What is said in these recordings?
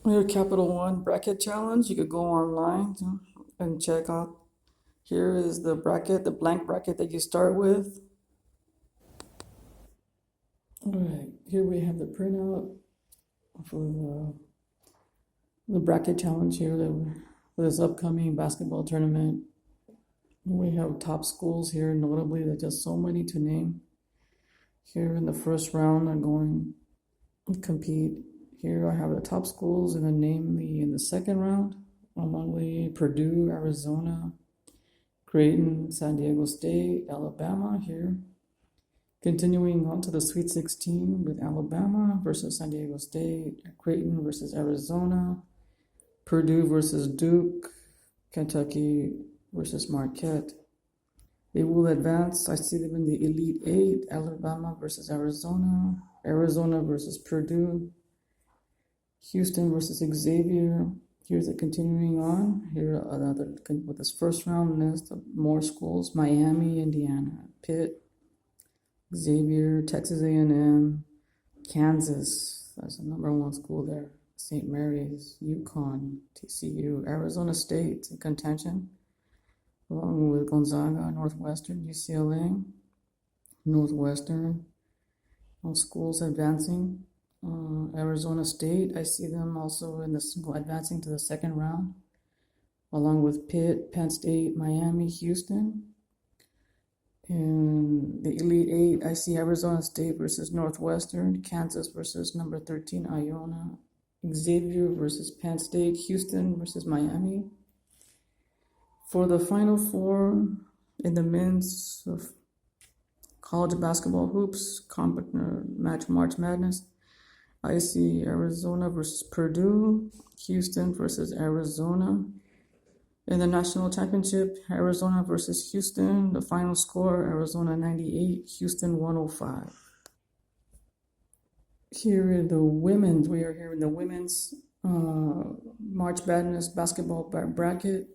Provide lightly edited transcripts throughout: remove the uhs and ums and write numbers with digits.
Your Capital One bracket challenge. You could go online and check out. Here is the bracket, the blank bracket that you start with. All right, here we have the printout for the bracket challenge here for this upcoming basketball tournament. We have top schools here, notably, there's just so many to name. Here in the first round are going to compete. Here I have the top schools, and then namely in the second round, amongly Purdue, Arizona, Creighton, San Diego State, Alabama here. Continuing on to the Sweet 16 with Alabama versus San Diego State, Creighton versus Arizona, Purdue versus Duke, Kentucky versus Marquette. They will advance. I see them in the Elite Eight: Alabama versus Arizona, Arizona versus Purdue, Houston versus Xavier. Here's it continuing on. Here another with this first round list of more schools: Miami, Indiana, Pitt, Xavier, Texas A&M, Kansas. That's the #1 school there. St. Mary's, UConn, TCU, Arizona State in contention, along with Gonzaga, Northwestern, UCLA, Northwestern. All schools advancing. Arizona State, I see them also in advancing to the second round, along with Pitt, Penn State, Miami, Houston. In the Elite Eight, I see Arizona State versus Northwestern, Kansas versus number 13, Iona, Xavier versus Penn State, Houston versus Miami. For the Final Four in the men's of college basketball hoops, March Madness, I see Arizona versus Purdue, Houston versus Arizona. In the national championship, Arizona versus Houston, the final score, Arizona 98, Houston 105. Here in the women's, we are here in the women's March Madness basketball bracket.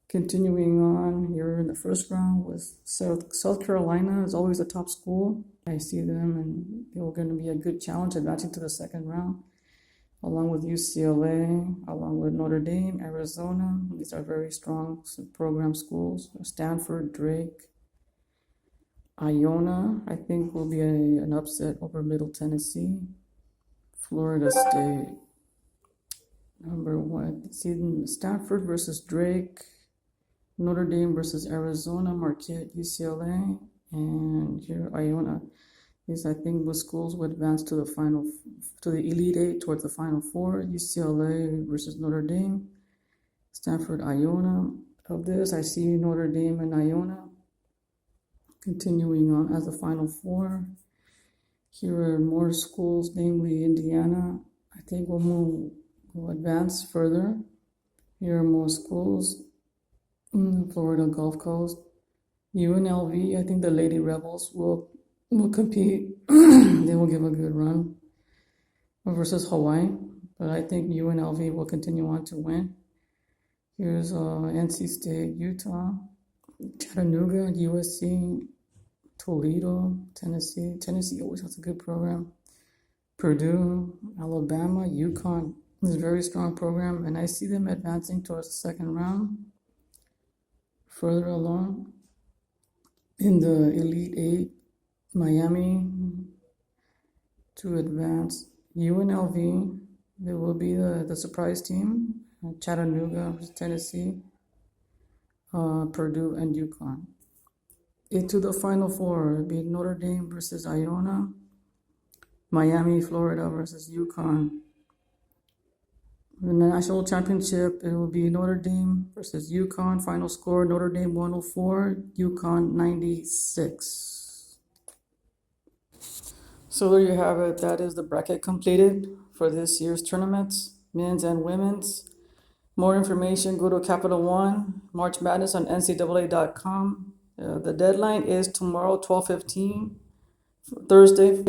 Continuing on here in the first round with South Carolina is always a top school. I see them, and they're going to be a good challenge advancing to the second round, along with UCLA, along with Notre Dame, Arizona. These are very strong program schools. Stanford, Drake, Iona, I think will be an upset over Middle Tennessee. Florida State, #1. See Stanford versus Drake, Notre Dame versus Arizona, Marquette, UCLA, and here Iona. These, I think, the schools would advance to the Elite Eight towards the Final Four. UCLA versus Notre Dame, Stanford, Iona. Of this, I see Notre Dame and Iona continuing on as the Final Four. Here are more schools, namely Indiana. I think will advance further. Here are more schools. Florida Gulf Coast, UNLV. I think the Lady Rebels will compete. They will give a good run versus Hawaii, but I think UNLV will continue on to win. Here's NC State, Utah, Chattanooga, USC, Toledo, Tennessee. Tennessee always has a good program. Purdue, Alabama, UConn is a very strong program, and I see them advancing towards the second round. Further along in the Elite Eight, Miami to advance. UNLV, there will be the surprise team. Chattanooga, Tennessee, Purdue, and UConn. Into the Final Four, it'll be Notre Dame versus Iona, Miami, Florida versus UConn. In the national championship, it will be Notre Dame versus UConn. Final score, Notre Dame 104, UConn 96. So there you have it. That is the bracket completed for this year's tournaments, men's and women's. More information, go to Capital One, March Madness on ncaa.com. The deadline is tomorrow, 12:15, Thursday.